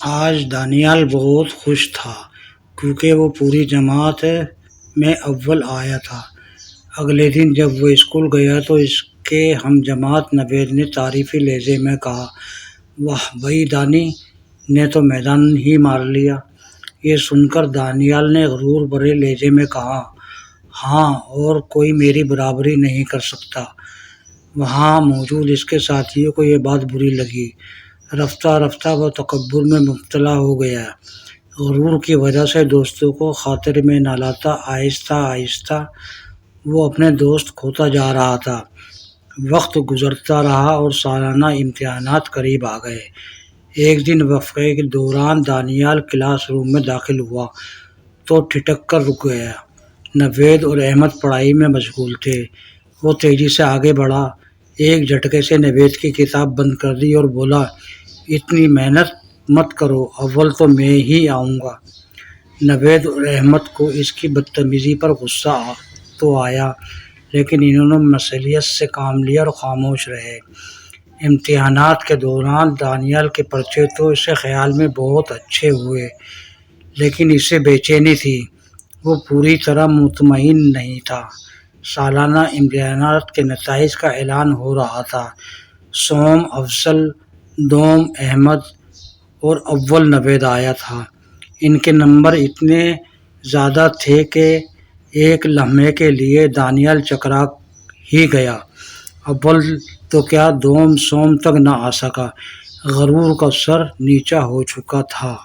آج دانیال بہت خوش تھا کیونکہ وہ پوری جماعت میں اول آیا تھا۔ اگلے دن جب وہ اسکول گیا تو اس کے ہم جماعت نوید نے تعریفی لہجے میں کہا، واہ بھائی، دانی نے تو میدان ہی مار لیا۔ یہ سن کر دانیال نے غرور بھرے لہجے میں کہا، ہاں، اور کوئی میری برابری نہیں کر سکتا۔ وہاں موجود اس کے ساتھیوں کو یہ بات بری لگی۔ رفتہ رفتہ وہ تکبر میں مبتلا ہو گیا۔ غرور کی وجہ سے دوستوں کو خاطر میں نہ لاتا، آہستہ آہستہ وہ اپنے دوست کھوتا جا رہا تھا۔ وقت گزرتا رہا اور سالانہ امتحانات قریب آ گئے۔ ایک دن وقفے کے دوران دانیال کلاس روم میں داخل ہوا تو ٹھٹک کر رک گیا۔ نوید اور احمد پڑھائی میں مشغول تھے۔ وہ تیزی سے آگے بڑھا، ایک جھٹکے سے نوید کی کتاب بند کر دی اور بولا، اتنی محنت مت کرو، اول تو میں ہی آؤں گا۔ نوید اور احمد کو اس کی بدتمیزی پر غصہ تو آیا، لیکن انہوں نے مسئلیت سے کام لیا اور خاموش رہے۔ امتحانات کے دوران دانیال کے پرچے تو اس کے خیال میں بہت اچھے ہوئے، لیکن اسے بے چینی تھی۔ وہ پوری طرح مطمئن نہیں تھا۔ سالانہ امتحانات کے نتائج کا اعلان ہو رہا تھا۔ سوم افضل، دوم احمد اور اول نوید آیا تھا۔ ان کے نمبر اتنے زیادہ تھے کہ ایک لمحے کے لیے دانیال چکرا ہی گیا۔ اول تو کیا، دوم سوم تک نہ آ سکا۔ غرور کا سر نیچا ہو چکا تھا۔